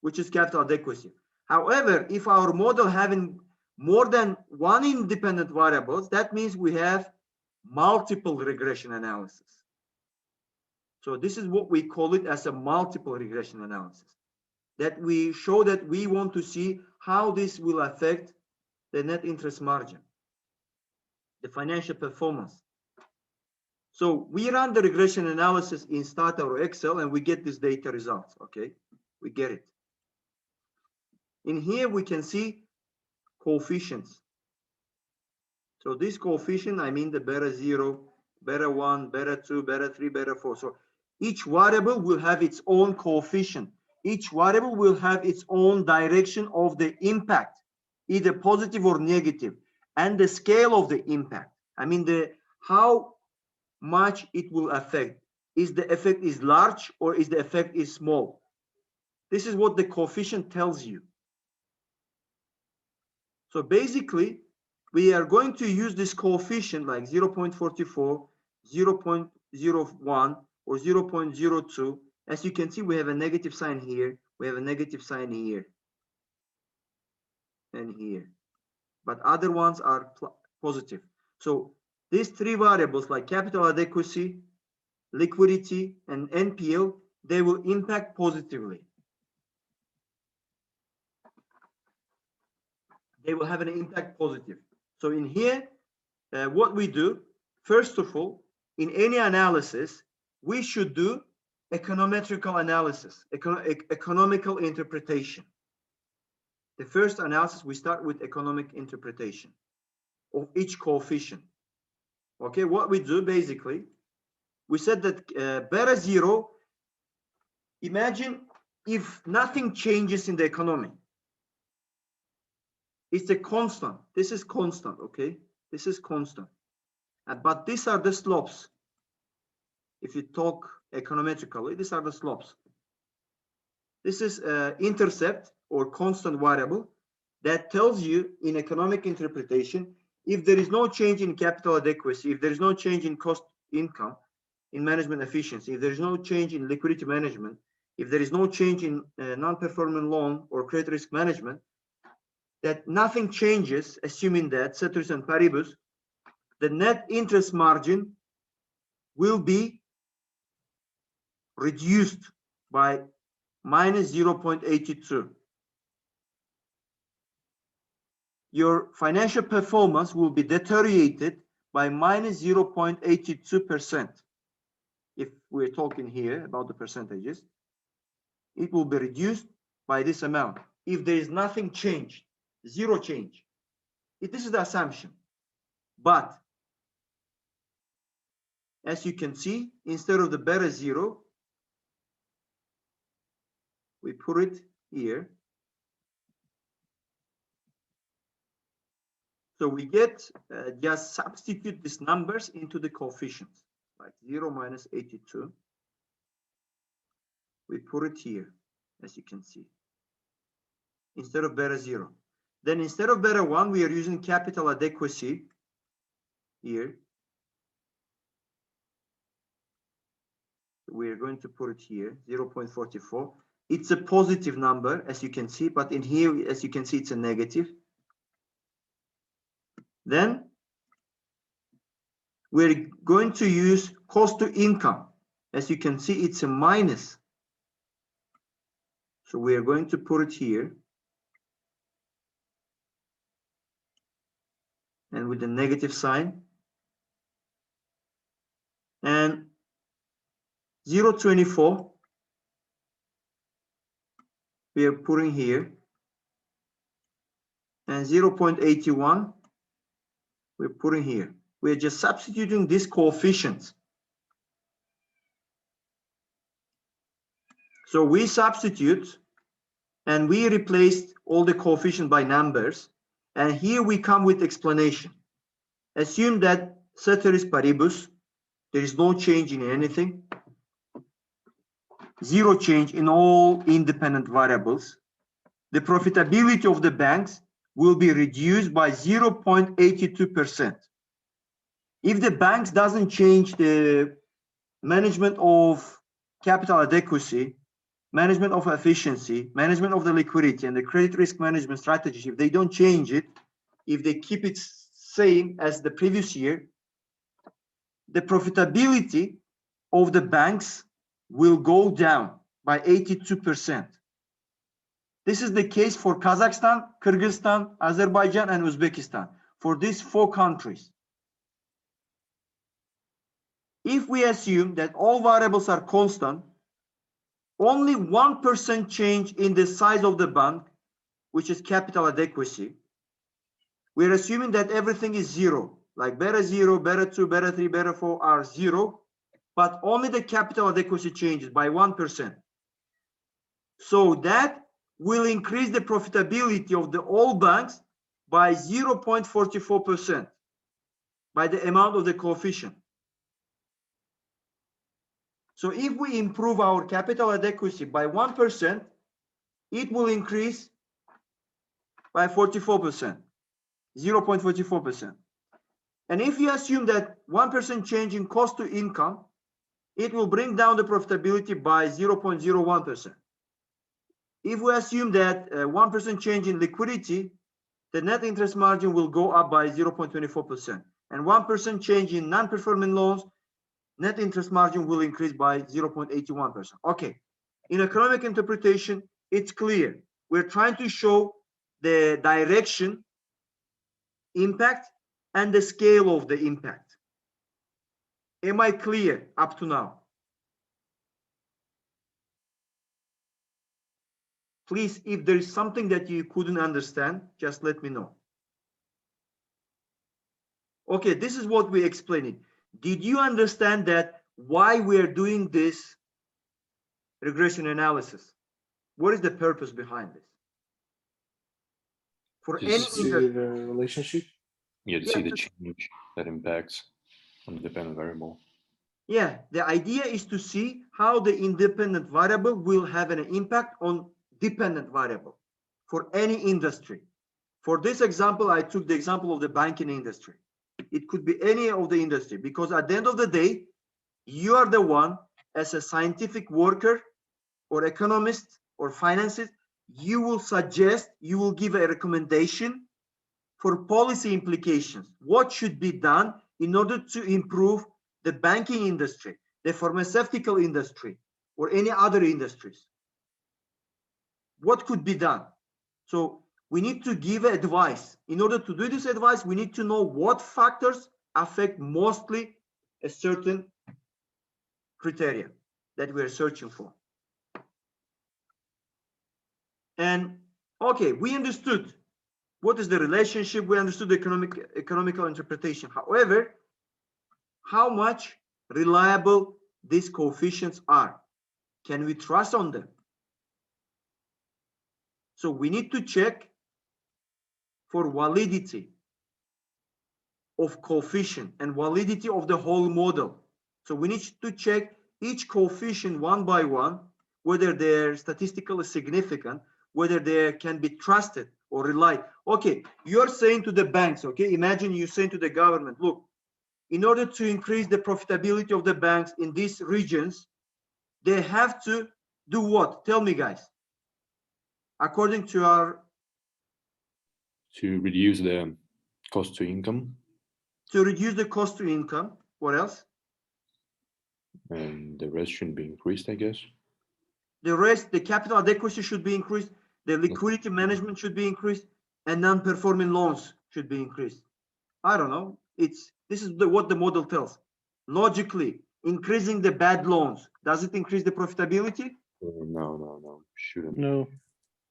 which is capital adequacy. However, if our model having more than one independent variables, that means we have multiple regression analysis. So this is what we call it as a multiple regression analysis, that we show that we want to see how this will affect the net interest margin, the financial performance. So we run the regression analysis in Stata or Excel and we get this data results, okay? We get it. In here we can see coefficients. So this coefficient, I mean the beta 0, beta 1, beta 2, beta 3, beta 4. So each variable will have its own coefficient. Each variable will have its own direction of the impact, either positive or negative, and the scale of the impact. I mean how much it will affect. Is the effect is large or is the effect is small? This is what the coefficient tells you. So basically, we are going to use this coefficient like 0.44, 0.01, or 0.02. As you can see, we have a negative sign here. We have a negative sign here and here. But other ones are positive. So these three variables like capital adequacy, liquidity, and NPL, they will impact positively. They will have an impact positive. So in here, what we do, first of all, in any analysis, we should do econometrical analysis, economical interpretation. The first analysis, we start with economic interpretation of each coefficient. Okay, what we do basically, we said that beta 0, imagine if nothing changes in the economy. It's a constant. This is constant, okay? This is constant. But these are the slopes. If you talk econometrically, these are the slopes. This is intercept or constant variable that tells you in economic interpretation, if there is no change in capital adequacy, if there is no change in cost income, in management efficiency, if there is no change in liquidity management, if there is no change in non-performing loan or credit risk management, that nothing changes, assuming that ceteris and paribus, the net interest margin will be reduced by minus 0.82. Your financial performance will be deteriorated by minus 0.82%. If we're talking here about the percentages, it will be reduced by this amount. If there is nothing changed, zero change. This is the assumption. But as you can see, instead of the beta 0, we put it here. So we get just substitute these numbers into the coefficients, like 0 minus 82. We put it here, as you can see, instead of beta 0. Then instead of beta 1, we are using capital adequacy here. We are going to put it here, 0.44. It's a positive number, as you can see, but in here, as you can see, it's a negative. Then we're going to use cost to income. As you can see, it's a minus. So we are going to put it here. And with the negative sign. And 0.24, we are putting here. And 0.81, we're putting here. We're just substituting these coefficients. So we substitute and we replaced all the coefficients by numbers. And here we come with explanation. Assume that ceteris paribus, there is no change in anything. Zero change in all independent variables. The profitability of the banks will be reduced by 0.82%. If the banks doesn't change the management of capital adequacy, management of efficiency, management of the liquidity, and the credit risk management strategy, if they don't change it, if they keep it same as the previous year, the profitability of the banks will go down by 82%. This is the case for Kazakhstan, Kyrgyzstan, Azerbaijan, and Uzbekistan, for these 4 countries. If we assume that all variables are constant, only 1% change in the size of the bank, which is capital adequacy, we're assuming that everything is 0, like beta 0, beta 2, beta 3, beta 4 are 0, but only the capital adequacy changes by 1%. So that will increase the profitability of the all banks by 0.44% by the amount of the coefficient. So if we improve our capital adequacy by 1%, it will increase by 44%, 0.44%. And if you assume that 1% change in cost to income, it will bring down the profitability by 0.01%. If we assume that 1% change in liquidity, the net interest margin will go up by 0.24%. And 1% change in non-performing loans, net interest margin will increase by 0.81%. Okay, in economic interpretation, it's clear. We're trying to show the direction, impact, and the scale of the impact. Am I clear up to now? Please, if there is something that you couldn't understand, just let me know. Okay, this is what we explained. Did you understand that why we are doing this regression analysis? What is the purpose behind this? For To any see industry. the relationship. Yeah, to Yeah, see the change that impacts on the dependent variable. Yeah, the idea is to see how the independent variable will have an impact on dependent variable for any industry. For this example, I took the example of the banking industry. It could be any of the industry, because at the end of the day, you are the one as a scientific worker or economist or financist, you will suggest, you will give a recommendation for policy implications. What should be done in order to improve the banking industry, the pharmaceutical industry, or any other industries? What could be done? So we need to give advice. In order to do this advice, we need to know what factors affect mostly a certain criteria that we're searching for. And okay, we understood what is the relationship, we understood the economical interpretation. However, how much reliable these coefficients are? Can we trust on them? So we need to check for validity of coefficient and validity of the whole model. So we need to check each coefficient one by one, whether they're statistically significant, whether they can be trusted or relied. Okay, you're saying to the banks, okay, imagine you're saying to the government, look, in order to increase the profitability of the banks in these regions, they have to do what? Tell me, guys. According to our... To reduce the cost to income. To reduce the cost to income. What else? And the rest shouldn't be increased, I guess. The rest, the capital adequacy should be increased, the liquidity management should be increased, and non-performing loans should be increased. I don't know. This is what the model tells. Logically, increasing the bad loans, does it increase the profitability? No, shouldn't. No.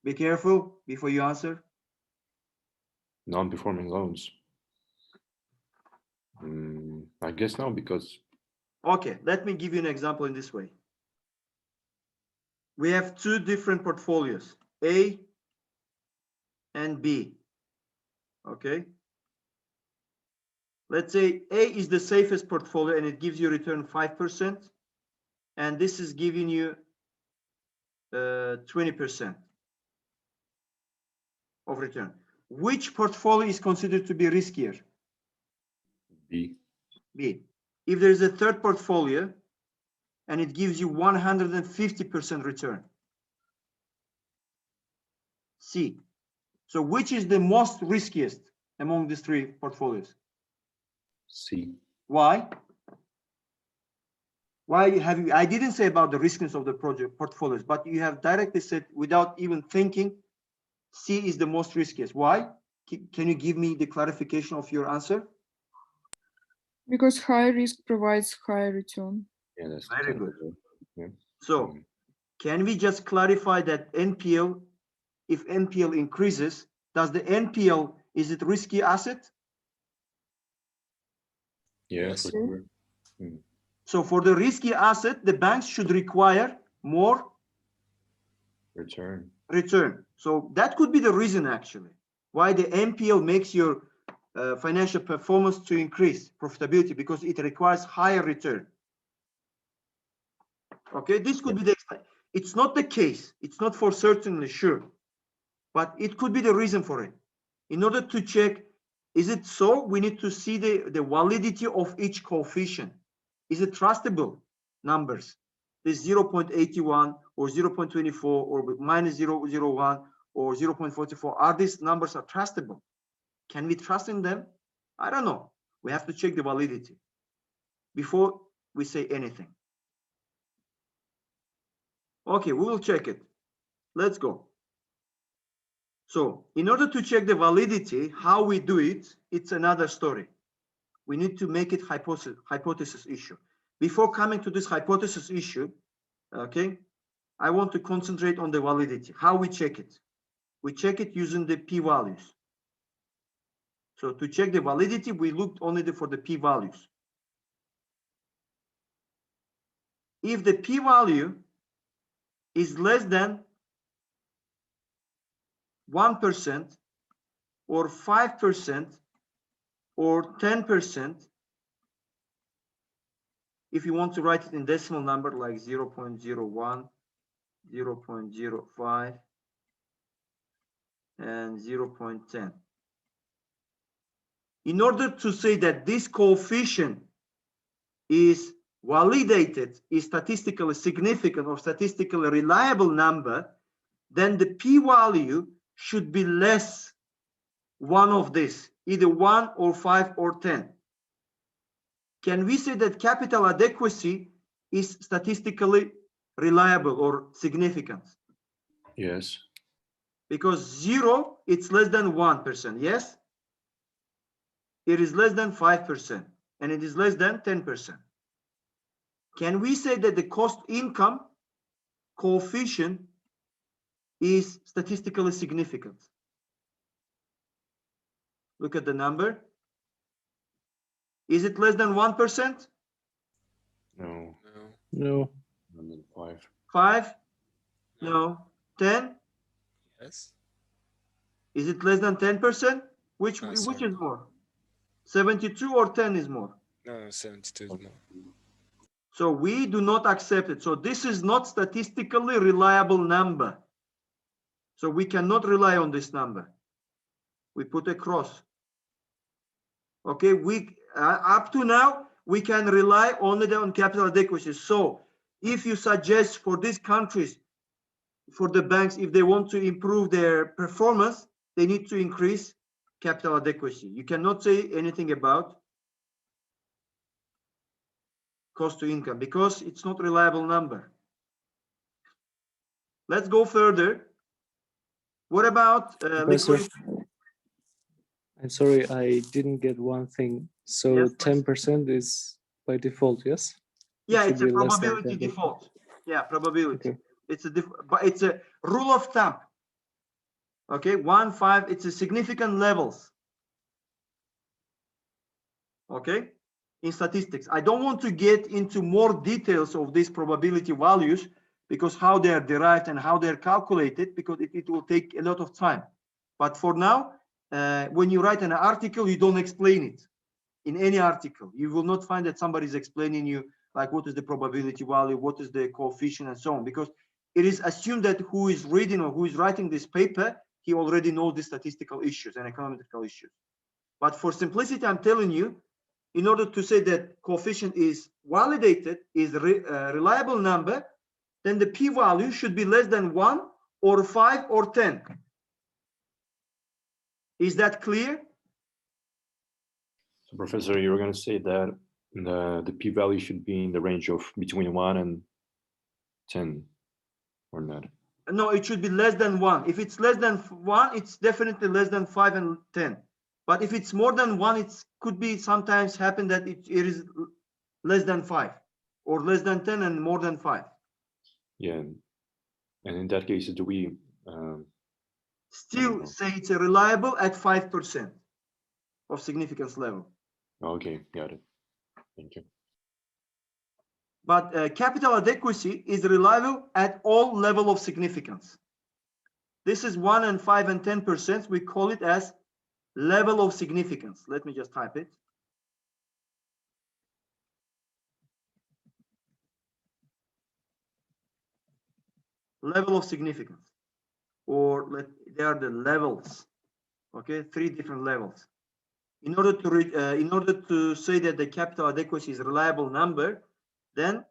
Be careful before you answer. Non-performing loans. I guess no, because... Okay, let me give you an example in this way. We have two different portfolios, A and B. Okay. Let's say A is the safest portfolio and it gives you return 5%. And this is giving you 20% of return. Which portfolio is considered to be riskier? B. B. If there is a third portfolio and it gives you 150% return. C. So which is the most riskiest among these three portfolios? C. Why? Why have you? I didn't say about the riskiness of the project portfolios, but you have directly said without even thinking, C is the most riskiest. Why? Can you give me the clarification of your answer? Because high risk provides high return. Yeah, that's Very good. Yeah. So can we just clarify that NPL, if NPL increases, does the NPL, is it risky asset? Yeah, Yes. for sure. So for the risky asset, the banks should require more Return. So that could be the reason actually why the NPL makes your financial performance to increase profitability, because it requires higher return. Okay, this could be the, it's not the case. It's not for certainly sure, but it could be the reason for it. In order to check, is it so? We need to see the validity of each coefficient. Is it trustable numbers? This 0.81 or 0.24 or minus 0.01 or 0.44, are these numbers are trustable? Can we trust in them? I don't know. We have to check the validity before we say anything. Okay, we will check it. Let's go. So in order to check the validity, how we do it, it's another story. We need to make it hypothesis issue. Before coming to this hypothesis issue, okay, I want to concentrate on the validity. How we check it? We check it using the p-values. So to check the validity, we looked only for the p-values. If the p-value is less than 1%, or 5% or 10%. If you want to write it in decimal number like 0.01, 0.05, and 0.10. In order to say that this coefficient is validated, is statistically significant or statistically reliable number, then the p-value should be less one of this, either 1 or 5 or 10. Can we say that capital adequacy is statistically reliable or significant? Yes. Because 0, it's less than 1%, yes? It is less than 5%, and it is less than 10%. Can we say that the cost income coefficient is statistically significant? Look at the number. Is it less than 1%? No. No. More than 5. 5? No. 10? Yes. Is it less than 10%? Which Sorry. is more? 72 or 10 is more? No, 72 is more. So we do not accept it. So this is not statistically reliable number. So we cannot rely on this number. We put a cross. Okay, we up to now we can rely only on capital adequacy. So if you suggest for these countries, for the banks, if they want to improve their performance, they need to increase capital adequacy. You cannot say anything about cost to income because it's not a reliable number. Let's go further. What about Professor, liquidity? I'm sorry, I didn't get one thing. So Yes, please. 10% is by default, yes? Yeah, should it's a be less than probability 10%. default. Yeah, probability. Okay. But it's a rule of thumb. Okay, 1, 5, it's a significant levels. Okay, in statistics. I don't want to get into more details of these probability values because how they are derived and how they're calculated, because it will take a lot of time. But for now, when you write an article, you don't explain it. In any article, you will not find that somebody's explaining you like what is the probability value, what is the coefficient, and so on, because it is assumed that who is reading or who is writing this paper, he already knows the statistical issues and econometrical issues. But for simplicity, I'm telling you, in order to say that coefficient is validated, is a reliable number, then the p-value should be less than 1 or 5 or 10. Is that clear? So, Professor, you were going to say that the p-value should be in the range of between 1 and 10, or not? No, it should be less than 1. If it's less than 1, it's definitely less than 5 and 10. But if it's more than 1, it could be sometimes happen that it is less than 5 or less than 10 and more than 5. Yeah. And in that case, do we still say it's a reliable at 5% of significance level? Okay, got it. Thank you. But capital adequacy is reliable at all level of significance. This is 1 and 5 and 10%. We call it as level of significance. Let me just type it. Level of significance, or they are the levels. Okay, 3 different levels. In order to say that the capital adequacy is a reliable number, then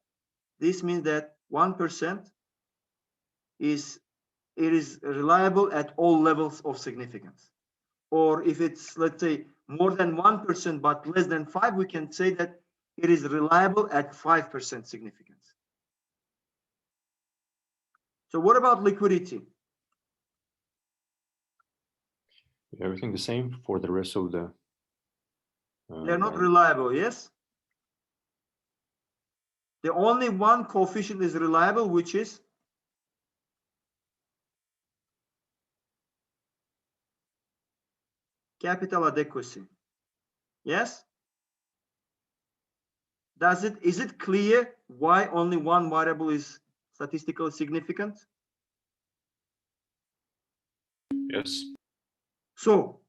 this means that 1% is reliable at all levels of significance. Or if it's, let's say, more than 1% but less than 5, we can say that it is reliable at 5% significance. So what about liquidity? Everything the same for the rest of the They're not reliable, yes? The only one coefficient is reliable, which is capital adequacy. Yes? Is it clear why only one variable is statistically significant? Yes. So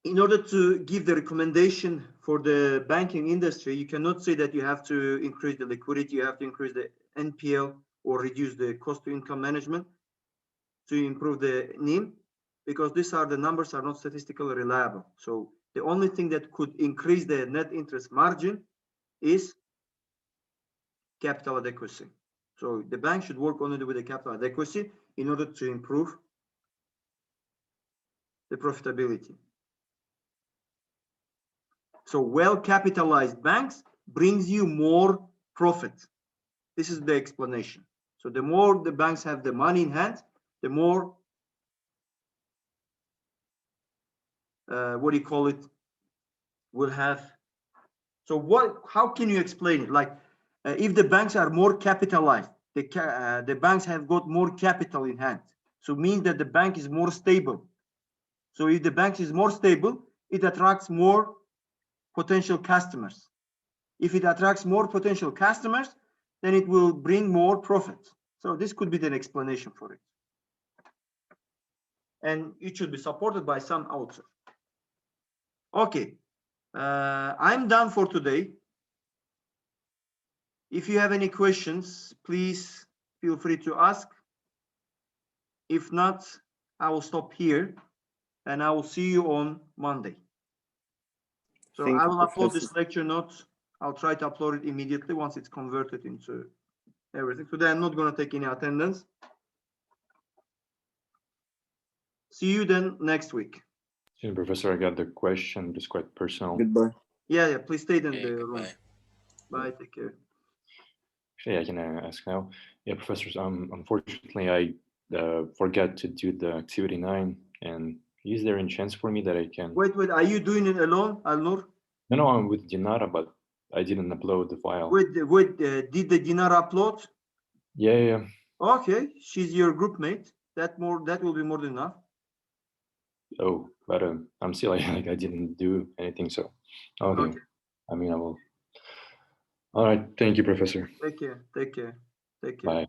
in order to give the recommendation for the banking industry, you cannot say that you have to increase the liquidity, you have to increase the NPL or reduce the cost to income management to improve the NIM, because these are the numbers are not statistically reliable. So the only thing that could increase the net interest margin is capital adequacy. So the bank should work only with the capital adequacy in order to improve the profitability. So well-capitalized banks brings you more profit. This is the explanation. So the more the banks have the money in hand, the more, what do you call it, will have. So how can you explain it? Like if the banks are more capitalized, the banks have got more capital in hand. So it means that the bank is more stable. So if the bank is more stable, it attracts more potential customers. If it attracts more potential customers, then it will bring more profit. So this could be the explanation for it. And it should be supported by some author. Okay, I'm done for today. If you have any questions, please feel free to ask. If not, I will stop here and I will see you on Monday. So Thank I you, will upload Professor. this lecture notes. I'll try to upload it immediately once it's converted into everything. Today I'm not going to take any attendance. See you then next week. Yeah, Professor, I got the question. It's quite personal. Goodbye. Yeah, please stay in Okay, the room. goodbye. Bye, take care. Actually, I can ask now. Yeah, professors. Unfortunately, I forgot to do the activity 9. And is there any chance for me that I can? Wait, are you doing it alone, Alnur? No, I'm with Dinara, but I didn't upload the file. Wait, did the Dinar upload? Yeah. Okay, she's your group mate. That will be more than enough. Oh, but I'm still like I didn't do anything. So, okay. I mean, I will. All right. Thank you, Professor. Take care. Bye.